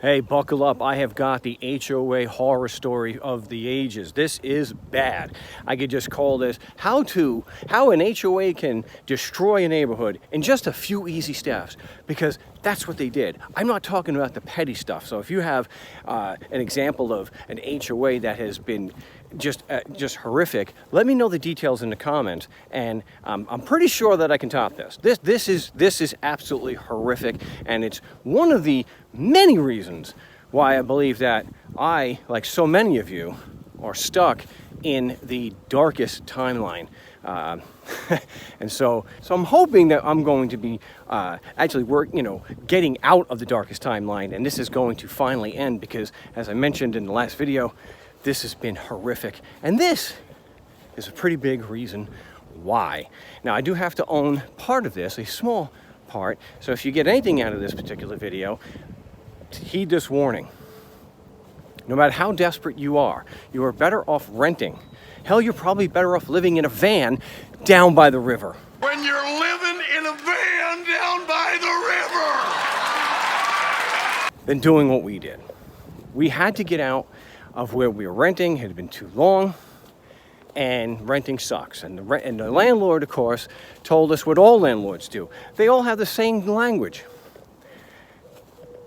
Hey, buckle up. I have got the HOA horror story of the ages. This is bad. I could just call this how an HOA can destroy a neighborhood in just a few easy steps, because that's what they did. I'm not talking about the petty stuff. So if you have an example of an HOA that has been just horrific, let me know the details in the comments, and I'm pretty sure that I can top this. This is absolutely horrific, and it's one of the many reasons why I believe that I, like so many of you, are stuck in the darkest timeline. And so I'm hoping that I'm going to be actually getting out of the darkest timeline, and this is going to finally end, because as I mentioned in the last video, this has been horrific, and this is a pretty big reason why. Now, I do have to own part of this, a small part, so if you get anything out of this particular video, heed this warning. No matter how desperate you are better off renting. Hell, you're probably better off living in a van down by the river. When you're living in a van down by the river! Than doing what we did. We had to get out of where we were renting. It had been too long, and renting sucks. And the landlord, of course, told us what all landlords do. They all have the same language.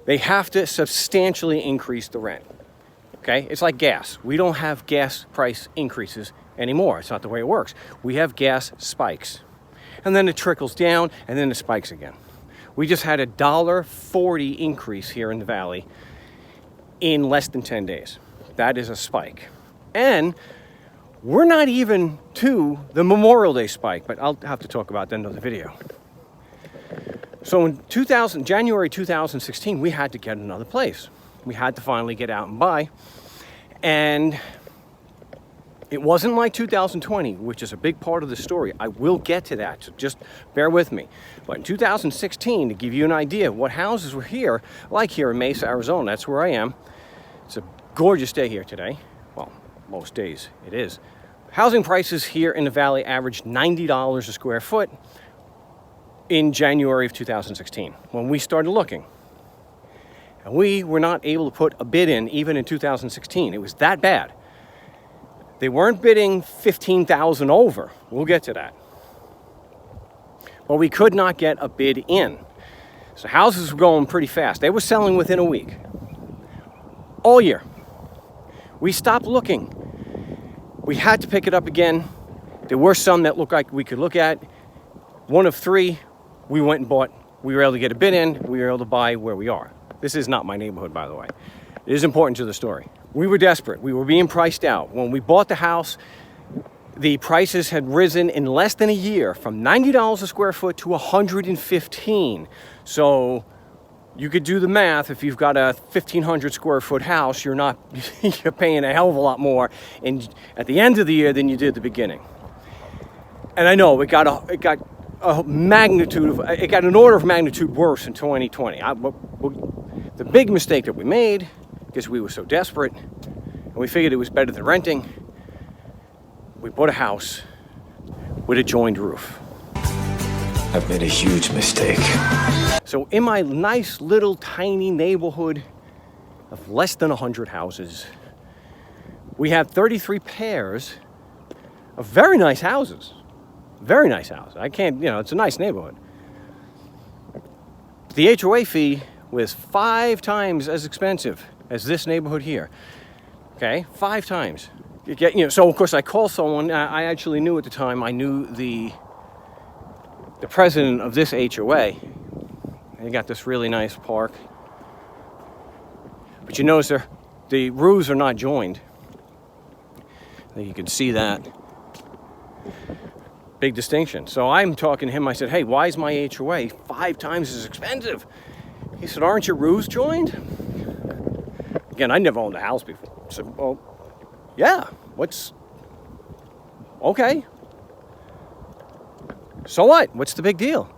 They have to substantially increase the rent. Okay? It's like gas. We don't have gas price increases anymore. It's not the way it works. We have gas spikes. And then it trickles down, and then it spikes again. We just had a $1.40 increase here in the valley in less than 10 days. That is a spike. And we're not even to the Memorial Day spike, but I'll have to talk about that in another video. So in January 2016, we had to get another place. We had to finally get out and buy. And it wasn't like 2020, which is a big part of the story. I will get to that, so just bear with me. But in 2016, to give you an idea of what houses were here, like here in Mesa, Arizona, that's where I am. It's a gorgeous day here today. Well, most days it is. Housing prices here in the valley averaged $90 a square foot in January of 2016 when we started looking. And we were not able to put a bid in even in 2016. It was that bad. They weren't bidding $15,000 over. We'll get to that. But we could not get a bid in. So houses were going pretty fast. They were selling within a week. All year. We stopped looking. We had to pick it up again. There were some that looked like we could look at. One of three, we went and bought. We were able to get a bid in. We were able to buy where we are. This is not my neighborhood, by the way. It is important to the story. We were desperate. We were being priced out. When we bought the house, the prices had risen in less than a year from $90 a square foot to $115. So you could do the math. If you've got a 1,500 square foot house, you're paying a hell of a lot more at the end of the year than you did at the beginning. And I know it got an order of magnitude worse in 2020. The big mistake that we made, because we were so desperate, and we figured it was better than renting, we bought a house with a joined roof. I've made a huge mistake. So in my nice little tiny neighborhood of less than 100 houses, we have 33 pairs of very nice houses. Very nice house. It's a nice neighborhood. The HOA fee was 5 times as expensive as this neighborhood here. Okay, 5 times. So of course I called someone. I actually knew at the time. I knew the president of this HOA. They got this really nice park. But you notice the roofs are not joined. You can see that. Big distinction. So I'm talking to him. I said, hey, why is my HOA 5 times as expensive? He said, aren't your roofs joined? Again, I never owned a house before. I said, well, yeah, okay. So what? What's the big deal?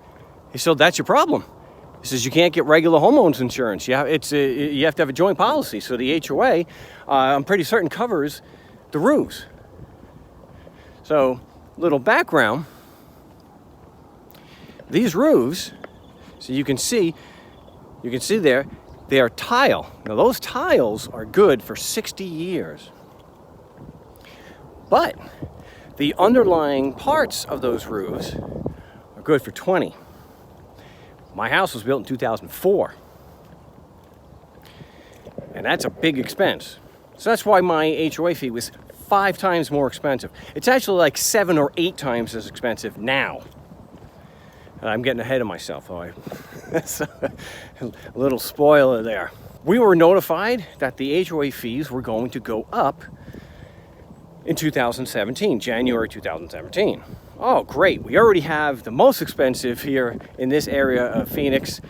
He said, that's your problem. He says, you can't get regular homeowners insurance. You have to have a joint policy. So the HOA, I'm pretty certain, covers the roofs. So, little background. These roofs, so you can see there, They're tile. Now those tiles are good for 60 years. But the underlying parts of those roofs are good for 20. My house was built in 2004. And that's a big expense. So that's why my HOA fee was 5 times more expensive. It's actually like 7 or 8 times as expensive now. And I'm getting ahead of myself, though. That's a little spoiler there. We were notified that the HOA fees were going to go up in 2017, January 2017. Oh, great. We already have the most expensive here in this area of Phoenix.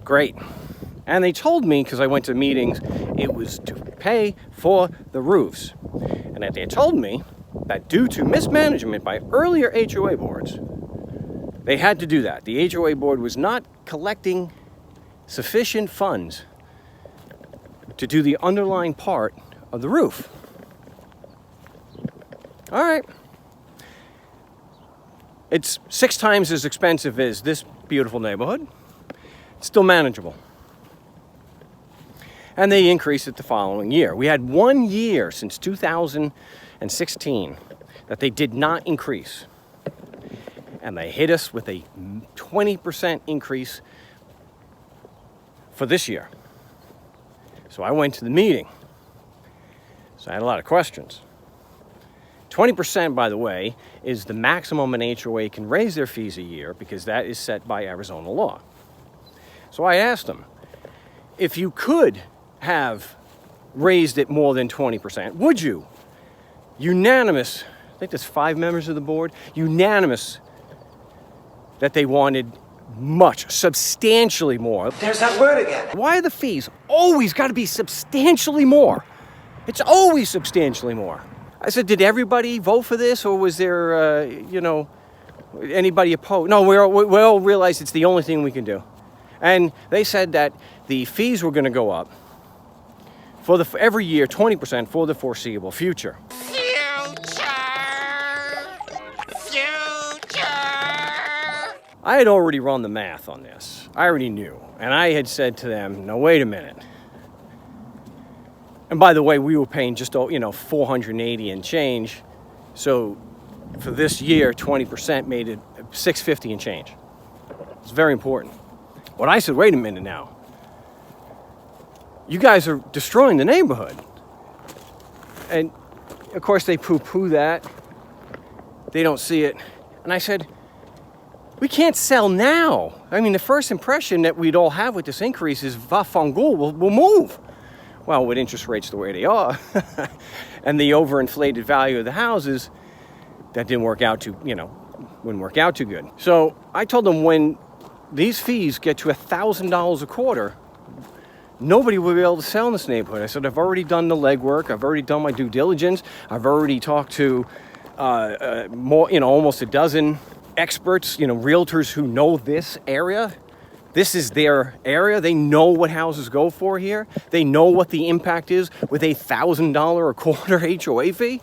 Great. And they told me, because I went to meetings, it was to pay for the roofs. And that they told me that due to mismanagement by earlier HOA boards, they had to do that. The HOA board was not collecting sufficient funds to do the underlying part of the roof. All right. It's 6 times as expensive as this beautiful neighborhood. It's still manageable. And they increased it the following year. We had 1 year since 2016 that they did not increase. And they hit us with a 20% increase for this year. So I went to the meeting. So I had a lot of questions. 20%, by the way, is the maximum an HOA can raise their fees a year because that is set by Arizona law. So I asked them, if you could have raised it more than 20%, would you? Unanimous, I think there's 5 members of the board, unanimous that they wanted much, substantially more. There's that word again. Why are the fees always got to be substantially more? It's always substantially more. I said, did everybody vote for this, or was there, anybody opposed? No, we all realized it's the only thing we can do. And they said that the fees were going to go up for every year, 20% for the foreseeable future. I had already run the math on this. I already knew. And I had said to them, no, wait a minute. And by the way, we were paying just, $480 and change. So for this year, 20% made it $650 and change. It's very important. But I said, wait a minute now. You guys are destroying the neighborhood. And of course they poo-poo that. They don't see it. And I said, we can't sell now. I mean, the first impression that we'd all have with this increase is Vafangul will move. Well, with interest rates the way they are and the overinflated value of the houses, that didn't work out wouldn't work out too good. So I told them when these fees get to $1,000 a quarter, nobody will be able to sell in this neighborhood. I said, I've already done the legwork. I've already done my due diligence. I've already talked to almost a dozen experts, realtors who know this area. This is their area. They know what houses go for here. They know what the impact is with a $1,000 a quarter HOA fee.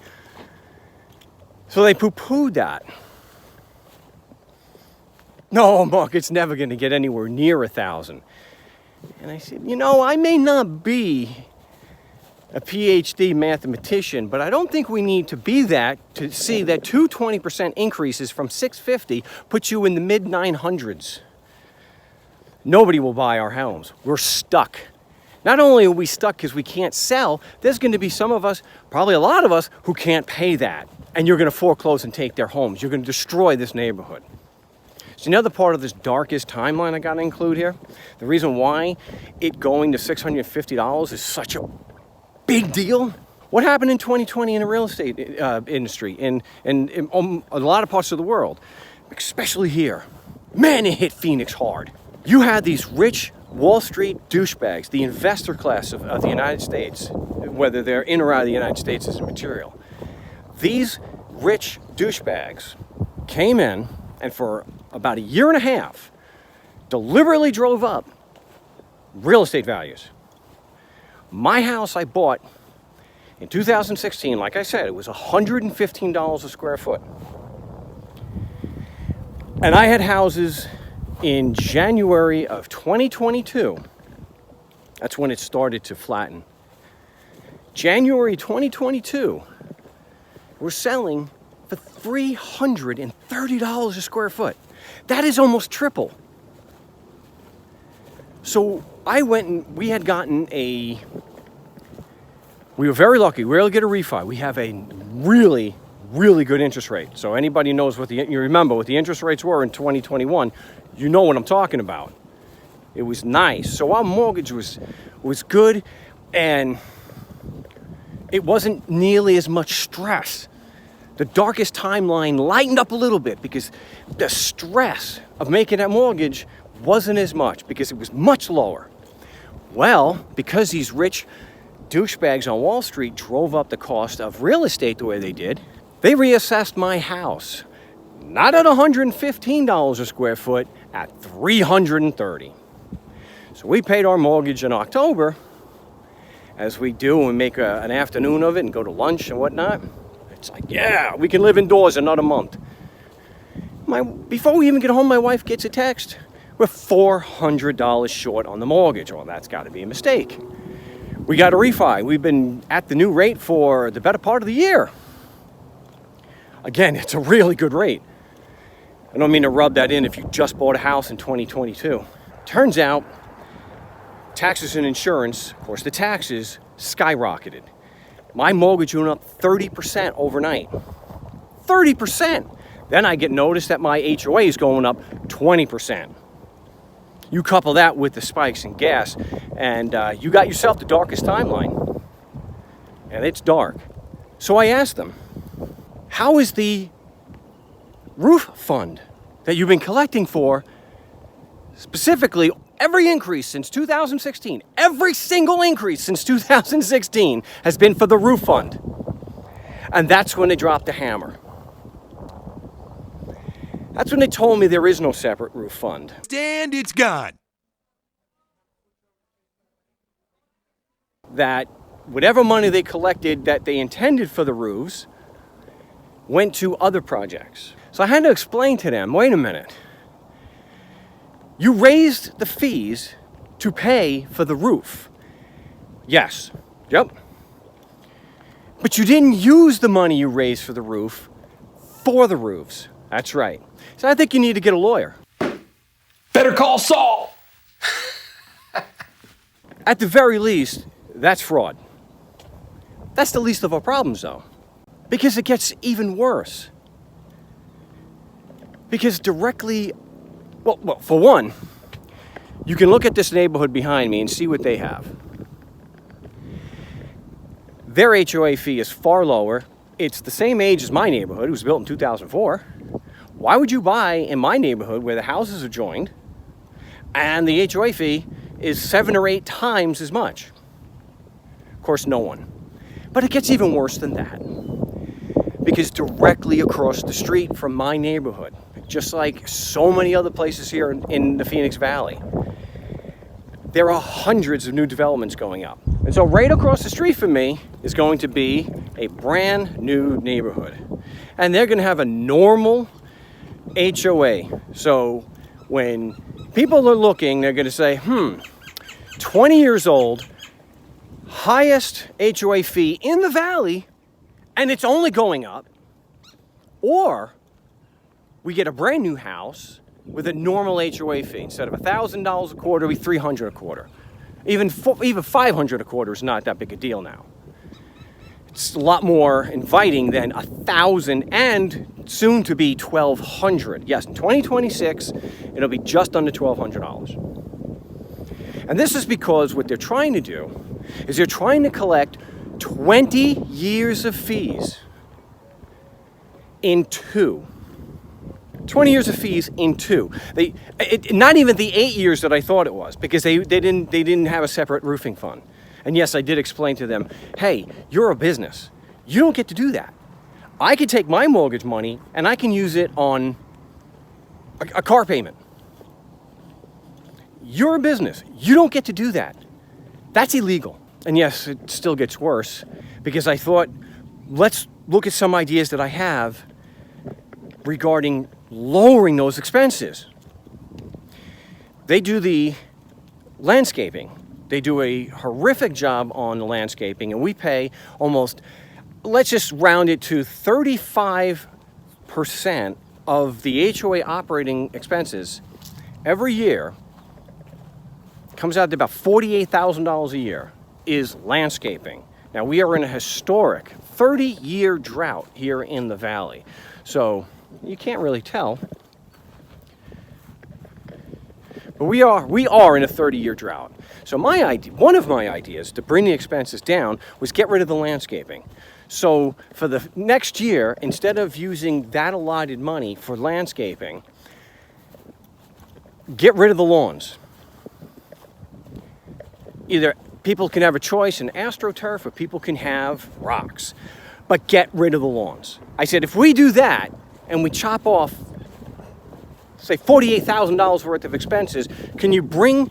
So they poo-pooed that. No, Mark, it's never going to get anywhere near 1,000. And I said, I may not be a PhD mathematician, but I don't think we need to be that to see that 20% increases from $650 puts you in the mid-900s. Nobody will buy our homes. We're stuck. Not only are we stuck because we can't sell, there's going to be some of us, probably a lot of us, who can't pay that. And you're going to foreclose and take their homes. You're going to destroy this neighborhood. So another part of this darkest timeline I got to include here, the reason why it going to $650 is such a big deal. What happened in 2020 in the real estate industry in a lot of parts of the world, especially here? Man, it hit Phoenix hard. You had these rich Wall Street douchebags, the investor class of the United States, whether they're in or out of the United States is immaterial. These rich douchebags came in and for about a year and a half deliberately drove up real estate values. My house I bought in 2016, like I said, it was $115 a square foot. And I had houses in January of 2022, That's when it started to flatten. January 2022, we're selling for $330 a square foot. That is almost triple. So I went and we were very lucky. We were able to get a refi. We have a really, really good interest rate. So anybody knows you remember what the interest rates were in 2021, you know what I'm talking about. It was nice. So our mortgage was good, and it wasn't nearly as much stress. The darkest timeline lightened up a little bit because the stress of making that mortgage wasn't as much because it was much lower. Well, because these rich douchebags on Wall Street drove up the cost of real estate the way they did, they reassessed my house, not at $115 a square foot, at $330. So we paid our mortgage in October, as we do, and we make an afternoon of it and go to lunch and whatnot. It's like, yeah, we can live indoors another month. Before we even get home, my wife gets a text. We're $400 short on the mortgage. Well, that's got to be a mistake. We got a refi. We've been at the new rate for the better part of the year. Again, it's a really good rate. I don't mean to rub that in if you just bought a house in 2022. Turns out, taxes and insurance, of course, the taxes skyrocketed. My mortgage went up 30% overnight. 30%! Then I get notice that my HOA is going up 20%. You couple that with the spikes in gas, and you got yourself the darkest timeline. And it's dark. So I asked them, how is the roof fund that you've been collecting for, specifically every increase since 2016, every single increase since 2016 has been for the roof fund? And that's when they dropped the hammer. That's when they told me there is no separate roof fund. And it's gone. That whatever money they collected that they intended for the roofs went to other projects. So I had to explain to them, wait a minute. You raised the fees to pay for the roof. Yes. Yep. But you didn't use the money you raised for the roof for the roofs. That's right. So I think you need to get a lawyer. Better call Saul! At the very least, that's fraud. That's the least of our problems, though. Because it gets even worse. Because directly, well, for one, you can look at this neighborhood behind me and see what they have. Their HOA fee is far lower. It's the same age as my neighborhood. It was built in 2004. Why would you buy in my neighborhood where the houses are joined and the HOA fee is 7 or 8 times as much? Of course, no one. But it gets even worse than that. Because directly across the street from my neighborhood, just like so many other places here in the Phoenix Valley, there are hundreds of new developments going up. And so right across the street from me is going to be a brand new neighborhood. And they're going to have a normal HOA. So when people are looking, they're going to say, 20 years old, highest HOA fee in the valley, and it's only going up. Or we get a brand new house with a normal HOA fee. Instead of $1,000 a quarter, we $300 a quarter. Even $500 a quarter is not that big a deal now. It's a lot more inviting than $1,000 and soon to be $1,200. Yes, in 2026, it'll be just under $1,200. And this is because what they're trying to do is they're trying to collect 20 years of fees in 2. 20 years of fees in 2. Not even the 8 years that I thought it was, because they didn't have a separate roofing fund. And yes, I did explain to them, hey, you're a business. You don't get to do that. I can take my mortgage money and I can use it on a car payment. You're a business. You don't get to do that. That's illegal. And yes, it still gets worse, because I thought, let's look at some ideas that I have regarding lowering those expenses. They do the landscaping They do a horrific job on the landscaping, and we pay almost, let's just round it to 35% of the HOA operating expenses every year. Comes out to about $48,000 a year is landscaping. Now, we are in a historic 30-year drought here in the valley. So you can't really tell. But we are in a 30-year drought. So one of my ideas to bring the expenses down was get rid of the landscaping. So for the next year, instead of using that allotted money for landscaping, get rid of the lawns. Either people can have a choice in AstroTurf or people can have rocks, but get rid of the lawns. I said, if we do that and we chop off, say, $48,000 worth of expenses, can you bring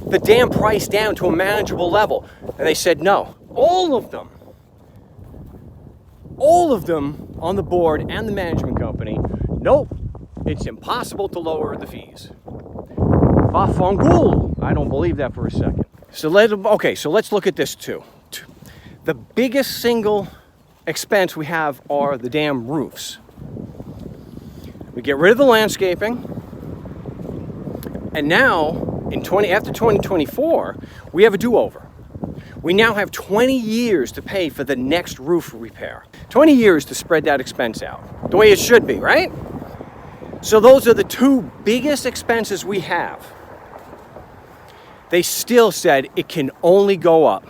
the damn price down to a manageable level? And they said no. All of them on the board and the management company, nope, it's impossible to lower the fees. Vafangul. I don't believe that for a second. So let's look at this too. The biggest single expense we have are the damn roofs. We get rid of the landscaping, and now after 2024, we have a do-over. We now have 20 years to pay for the next roof repair. 20 years to spread that expense out, the way it should be, right? So those are the two biggest expenses we have. They still said it can only go up.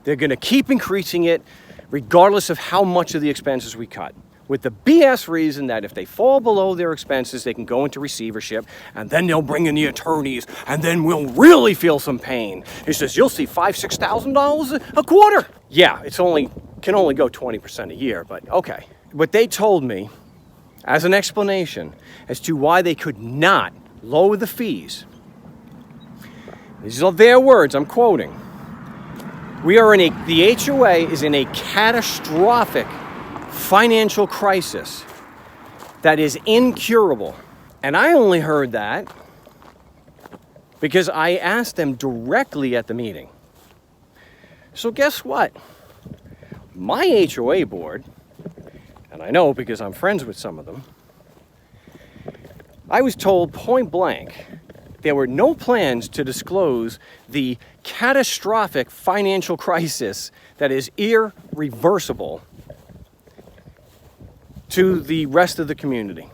They're going to keep increasing it regardless of how much of the expenses we cut, with the BS reason that if they fall below their expenses, they can go into receivership, and then they'll bring in the attorneys, and then we'll really feel some pain. He says, you'll see $5,000, $6,000 a quarter. Yeah, can only go 20% a year, but okay. What they told me as an explanation as to why they could not lower the fees, these are their words, I'm quoting. The HOA is in a catastrophic financial crisis that is incurable. And I only heard that because I asked them directly at the meeting. So guess what? My HOA board, and I know because I'm friends with some of them, I was told point blank there were no plans to disclose the catastrophic financial crisis that is irreversible to the rest of the community.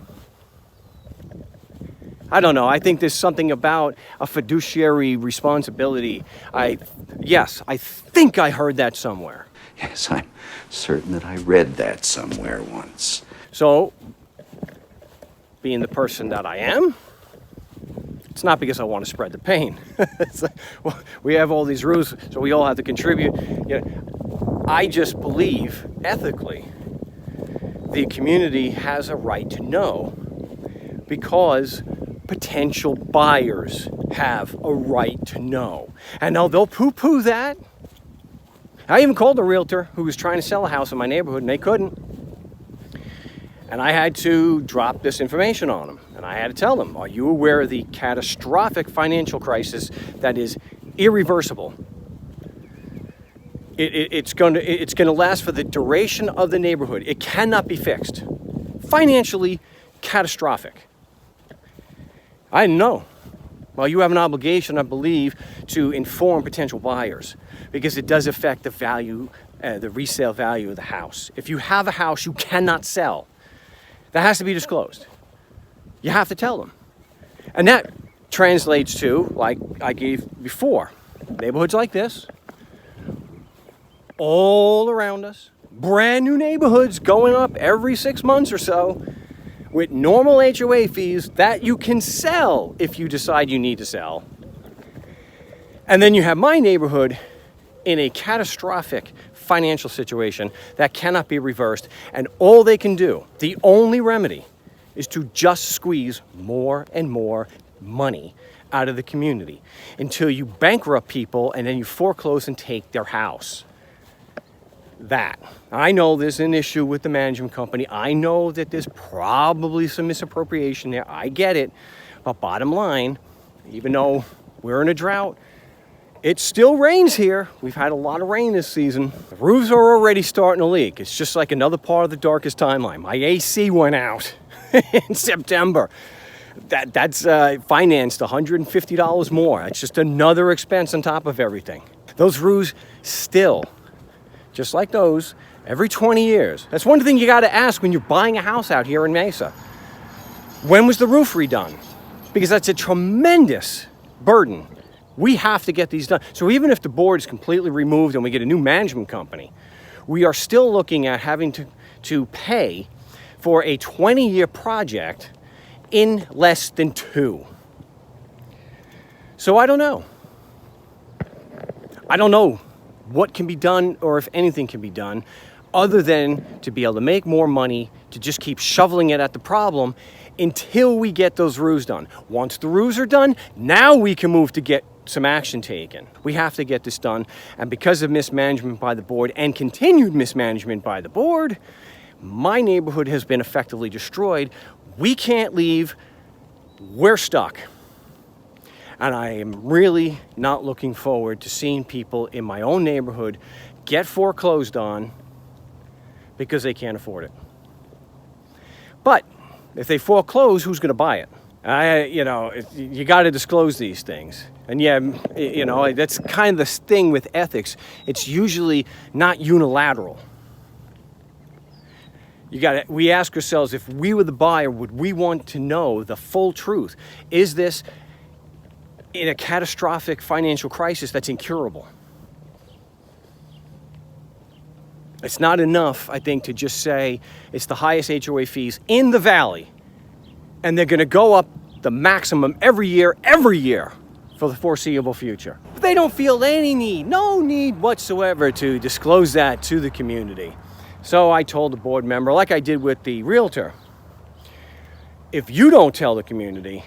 I don't know. I think there's something about a fiduciary responsibility. I think I heard that somewhere. Yes, I'm certain that I read that somewhere once. So, being the person that I am, it's not because I want to spread the pain. It's like, well, we have all these rules, so we all have to contribute. I just believe, ethically, the community has a right to know because potential buyers have a right to know. And now they'll poo-poo that. I even called a realtor who was trying to sell a house in my neighborhood, and they couldn't. And I had to drop this information on them. And I had to tell them, are you aware of the catastrophic financial crisis that is irreversible? It's going to last for the duration of the neighborhood. It cannot be fixed. Financially catastrophic. I didn't know. Well, you have an obligation, I believe, to inform potential buyers because it does affect the value, the resale value of the house. If you have a house you cannot sell, that has to be disclosed. You have to tell them. And that translates to, like I gave before, neighborhoods like this, all around us, brand new neighborhoods going up every 6 months or so with normal HOA fees that you can sell if you decide you need to sell. And then you have my neighborhood in a catastrophic financial situation that cannot be reversed, and all they can do, the only remedy, is to just squeeze more and more money out of the community until you bankrupt people and then you foreclose and take their house. That. I know there's an issue with the management company. I know that there's probably some misappropriation there. I get it. But bottom line, even though we're in a drought It still rains here. We've had a lot of rain this season. The roofs are already starting to leak. It's just like another part of the darkest timeline. My AC went out in September. That's financed $150 more. It's just another expense on top of everything. Those roofs still, just like those, every 20 years. That's one thing you got to ask when you're buying a house out here in Mesa. When was the roof redone? Because that's a tremendous burden. We have to get these done. So even if the board is completely removed and we get a new management company, we are still looking at having to pay for a 20-year project in less than 2. So I don't know. I don't know what can be done or if anything can be done other than to be able to make more money, to just keep shoveling it at the problem until we get those roofs done. Once the roofs are done, now we can move to get some action taken. We have to get this done, and because of mismanagement by the board and continued mismanagement by the board, my neighborhood has been effectively destroyed. We can't leave. We're stuck. And I am really not looking forward to seeing people in my own neighborhood get foreclosed on because they can't afford it. But if they foreclose, who's going to buy it? You got to disclose these things. And yeah, that's kind of the thing with ethics. It's usually not unilateral. We ask ourselves, if we were the buyer, would we want to know the full truth? Is this in a catastrophic financial crisis that's incurable? It's not enough, I think, to just say it's the highest HOA fees in the valley, and they're going to go up the maximum every year for the foreseeable future. But they don't feel no need whatsoever to disclose that to the community. So I told the board member, like I did with the realtor, if you don't tell the community,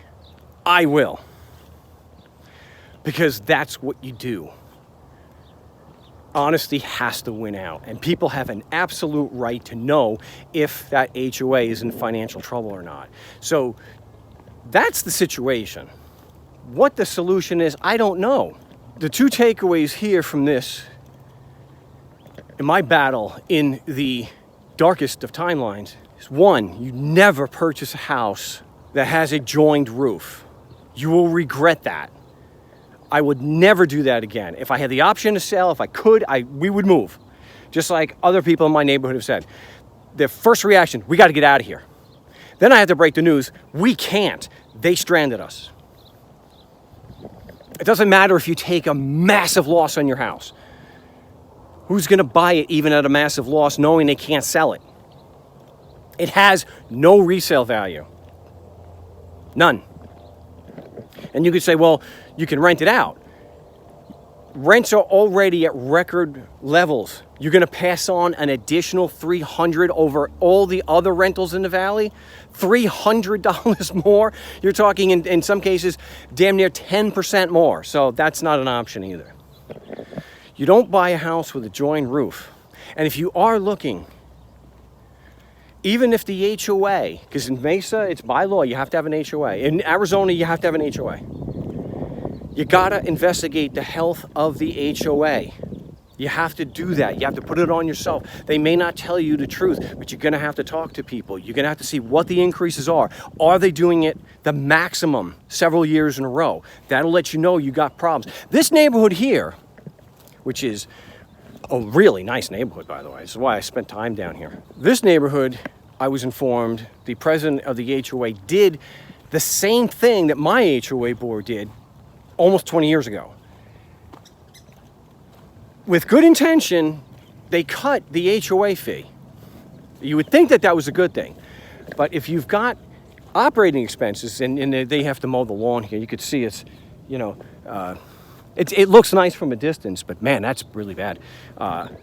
I will. Because that's what you do. Honesty has to win out, and people have an absolute right to know if that HOA is in financial trouble or not. So that's the situation. What the solution is, I don't know. The 2 takeaways here from this, in my battle in the darkest of timelines, is 1, you never purchase a house that has a joined roof. You will regret that. I would never do that again. If I had the option to sell, if I could, we would move. Just like other people in my neighborhood have said. Their first reaction, we got to get out of here. Then I have to break the news, we can't. They stranded us. It doesn't matter if you take a massive loss on your house. Who's going to buy it even at a massive loss knowing they can't sell it? It has no resale value. None. And you could say, well, you can rent it out. Rents are already at record levels. You're going to pass on an additional $300 over all the other rentals in the valley? $300 more? You're talking, in some cases, damn near 10% more. So that's not an option either. You don't buy a house with a joined roof. And if you are looking, even if the HOA, because in Mesa, it's by law, you have to have an HOA. In Arizona, you have to have an HOA. You gotta investigate the health of the HOA. You have to do that. You have to put it on yourself. They may not tell you the truth, but you're gonna have to talk to people. You're gonna have to see what the increases are. Are they doing it the maximum several years in a row? That'll let you know you got problems. This neighborhood here, which is a really nice neighborhood, by the way. This is why I spent time down here. This neighborhood, I was informed, the president of the HOA did the same thing that my HOA board did almost 20 years ago. With good intention, they cut the HOA fee. You would think that was a good thing. But if you've got operating expenses, and they have to mow the lawn here, you could see it's, it looks nice from a distance, but man, that's really bad.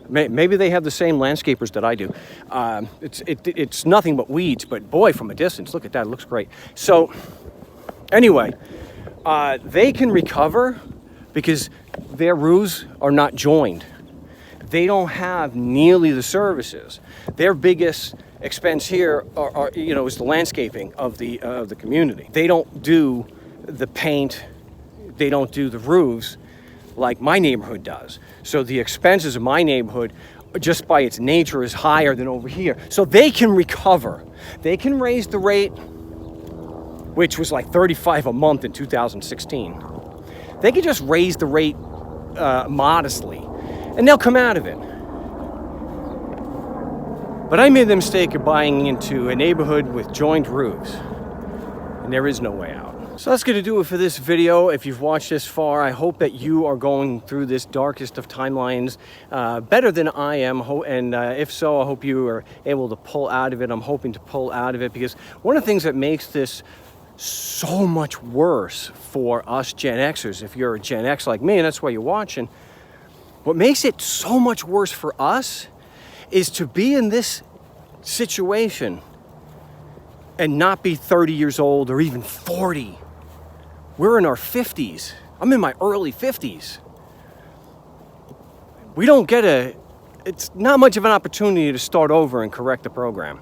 Maybe they have the same landscapers that I do. It's nothing but weeds, but boy, from a distance, look at that, it looks great. So anyway, they can recover because their roofs are not joined. They don't have nearly the services. Their biggest expense here is the landscaping of the community. They don't do the paint. They don't do the roofs like my neighborhood does. So the expenses of my neighborhood, just by its nature, is higher than over here. So they can recover. They can raise the rate, which was like $35 a month in 2016. They can just raise the rate modestly, and they'll come out of it. But I made the mistake of buying into a neighborhood with joined roofs, and there is no way out. So that's going to do it for this video. If you've watched this far, I hope that you are going through this darkest of timelines better than I am. And if so, I hope you are able to pull out of it. I'm hoping to pull out of it, because one of the things that makes this so much worse for us Gen Xers, if you're a Gen X like me, and that's why you're watching, what makes it so much worse for us is to be in this situation and not be 30 years old or even 40. We're in our 50s. I'm in my early 50s. We don't get it's not much of an opportunity to start over and correct the program.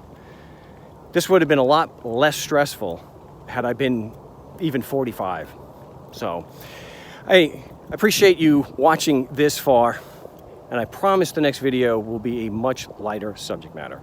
This would have been a lot less stressful had I been even 45. So I appreciate you watching this far, and I promise the next video will be a much lighter subject matter.